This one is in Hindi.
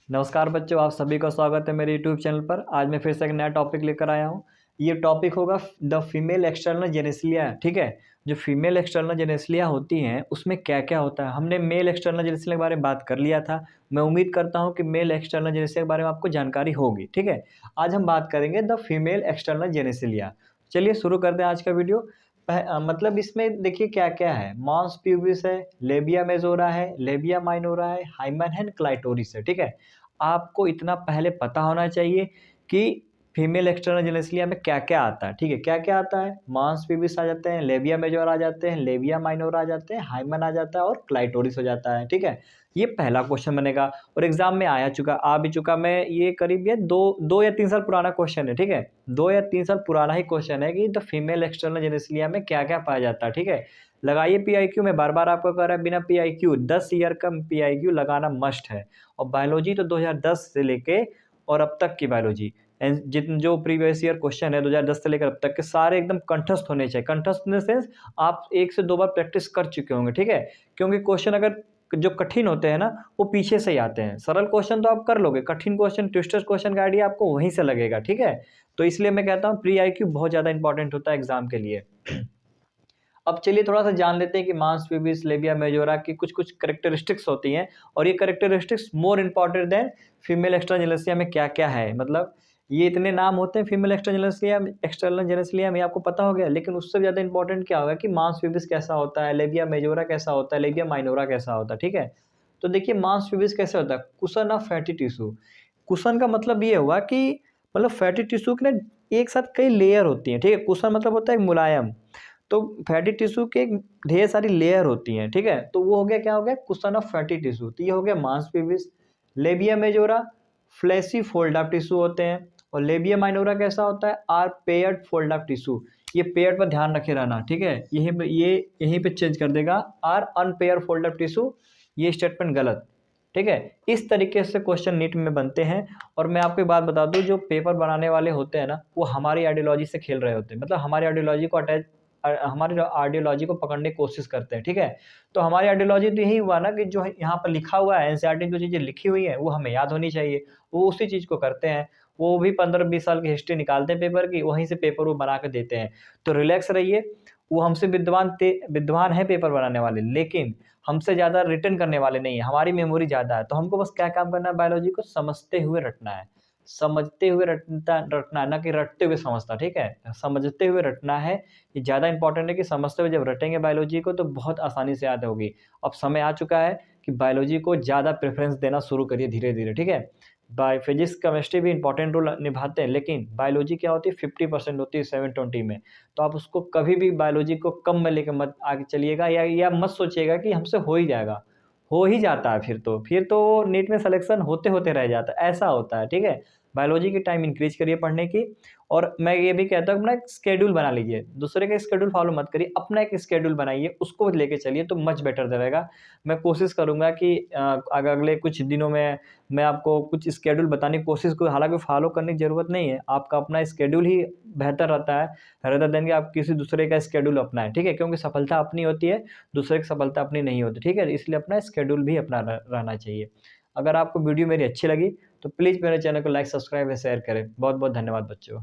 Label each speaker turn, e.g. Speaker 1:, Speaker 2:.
Speaker 1: नमस्कार बच्चों, आप सभी का स्वागत है मेरे यूट्यूब चैनल पर। आज मैं फिर से एक नया टॉपिक लेकर आया हूँ। ये टॉपिक होगा द फीमेल एक्सटर्नल जेनेसिलिया। ठीक है, जो फीमेल एक्सटर्नल जेनेसिलिया होती हैं उसमें क्या क्या होता है। हमने मेल एक्सटर्नल जेनेसिलिया के बारे में बात कर लिया था। मैं उम्मीद करता हूँ कि मेल एक्सटर्नल जेनेसिलिया के बारे में आपको जानकारी होगी। ठीक है, आज हम बात करेंगे द फीमेल एक्सटर्नल जेनेसिलिया। चलिए शुरू करते हैं आज का वीडियो। मतलब इसमें देखिए क्या क्या है। मॉन्स प्यूबिस है, लेबिया मेजोरा है, लेबिया माइनोरा है, हाइमन है, क्लाइटोरिस है। ठीक है, आपको इतना पहले पता होना चाहिए कि फीमेल एक्सटर्नल जेनेसिलिया में क्या क्या आता है। ठीक है, क्या क्या आता है। मॉन्स प्यूबिस आ जाते हैं, लेबिया मेजोरा आ जाते हैं, लेबिया माइनोरा आ जाते हैं, हाइमन आ जाता है और क्लाइटोरिस हो जाता है। ठीक है, ये पहला क्वेश्चन बनेगा और एग्जाम में आ भी चुका। मैं ये करीब ये दो या 3 साल पुराना क्वेश्चन है। ठीक है, 2 या 3 साल पुराना ही क्वेश्चन है कि द फीमेल एक्सटर्नल जेनेसिलिया में क्या क्या पाया जाता है। ठीक है, लगाइए पीआईक्यू में। बार बार आपको कह रहा है बिना पीआईक्यू 10 ईयर का पीआईक्यू लगाना मस्ट है। और बायोलॉजी तो 2010 से लेके और अब तक की बायोलॉजी जितने जो प्रीवियस ईयर क्वेश्चन है 2010 से लेकर अब तक के सारे एकदम कंठस्थ होने चाहिए। कंठस्थ इन द सेंस आप 1 से 2 बार प्रैक्टिस कर चुके होंगे। ठीक है, क्योंकि क्वेश्चन अगर जो कठिन होते हैं ना वो पीछे से ही आते हैं। सरल क्वेश्चन तो आप कर लोगे, कठिन क्वेश्चन ट्विस्टर क्वेश्चन का आइडिया आपको वहीं से लगेगा। ठीक है, तो इसलिए मैं कहता हूँ प्री आईक्यू बहुत ज़्यादा इंपॉर्टेंट होता है एग्जाम के लिए। अब चलिए थोड़ा सा जान लेते हैं कि मांस प्यूबिस लेबिया मेजोरा की कुछ कुछ करेक्टरिस्टिक्स होती हैं और ये characteristics more important than female external genitalia में क्या क्या है। मतलब ये इतने नाम होते हैं फीमेल एक्सटर्नल जेनेसिलिया में, आपको पता हो गया। लेकिन उससे ज़्यादा इंपॉर्टेंट क्या होगा कि मांस प्यूबिस कैसा होता है, लेबिया मेजोरा कैसा होता है, लेबिया माइनोरा कैसा होता है। ठीक है, तो देखिए मांस प्यूबिस कैसे होता है। Cushion of fatty tissue. Cushion का मतलब ये हुआ कि मतलब फैटी टिश्यू के ना एक साथ कई लेयर होती हैं। ठीक है, कुशन मतलब होता है मुलायम। तो फैटी टिश्यू के ढेर सारी लेयर होती हैं। ठीक है, तो वो हो गया, क्या हो गया, कुशन ऑफ फैटी टिश्यू। तो ये हो गया mons pubis. Labia majora fleshy fold of tissue होते हैं और लेबिया माइनोरा कैसा होता है, are paired fold of tissue. ये पेयर्ड पर ध्यान रखे रहना। ठीक है, यहीं पे चेंज कर देगा, are unpaired fold of tissue. ये स्टेटमेंट गलत। ठीक है, इस तरीके से क्वेश्चन नीट में बनते हैं। और मैं आपको एक बात बता दूं, जो पेपर बनाने वाले होते हैं ना वो हमारी आइडियोलॉजी से खेल रहे होते हैं। मतलब हमारी आइडियोलॉजी को हमारी आइडियोलॉजी को पकड़ने की कोशिश करते हैं। ठीक है, तो हमारी आइडियोलॉजी तो यही हुआ ना कि जो यहाँ पर लिखा हुआ है एनसीईआरटी में जो चीज़ें लिखी हुई हैं वो हमें याद होनी चाहिए, वो उसी चीज़ को करते हैं। वो भी 15-20 साल की हिस्ट्री निकालते हैं पेपर की, वहीं से पेपर वो बना के देते हैं। तो रिलैक्स रहिए, वो हमसे विद्वान है पेपर बनाने वाले, लेकिन हमसे ज़्यादा रिटर्न करने वाले नहीं है। हमारी मेमोरी ज़्यादा है, तो हमको बस क्या काम करना है, बायोलॉजी को समझते हुए रटना है। समझते हुए रटना है, ना कि रटते हुए समझना। ठीक है, समझते हुए रटना है, ये ज़्यादा इंपॉर्टेंट है कि समझते हुए जब रटेंगे बायोलॉजी को तो बहुत आसानी से याद होगी। अब समय आ चुका है कि बायोलॉजी को ज़्यादा प्रेफरेंस देना शुरू करिए धीरे धीरे। ठीक है, फिजिक्स केमिस्ट्री भी इंपॉर्टेंट रोल निभाते हैं, लेकिन बायोलॉजी क्या होती है 50% होती है 720 में। तो आप उसको कभी भी बायोलॉजी को कम में लेकर मत आगे चलिएगा, या मत सोचिएगा कि हमसे हो ही जाएगा। हो ही जाता है, फिर तो नीट में सिलेक्शन होते होते रह जाता है, ऐसा होता है। ठीक है, बायोलॉजी की टाइम इंक्रीज करिए पढ़ने की। और मैं ये भी कहता हूँ अपना एक स्केड्यूल बना लीजिए, दूसरे का स्केड्यूल फॉलो मत करिए, अपना एक स्केड्यूल बनाइए, उसको लेके चलिए तो मच बेटर रहेगा। मैं कोशिश करूँगा कि अगले कुछ दिनों में मैं आपको कुछ स्केड्यूल बताने की कोशिश करूँ। हालांकि फॉलो करने की ज़रूरत नहीं है, आपका अपना स्केड्यूल ही बेहतर रहता है रेदर देन कि आप किसी दूसरे का स्केड्यूल अपनाएं। ठीक है, क्योंकि सफलता अपनी होती है, दूसरे की सफलता अपनी नहीं होती। ठीक है, इसलिए अपना स्केड्यूल भी अपना रहना चाहिए। अगर आपको वीडियो मेरी अच्छी लगी तो प्लीज़ मेरे चैनल को लाइक, सब्सक्राइब और शेयर करें। बहुत बहुत धन्यवाद बच्चों।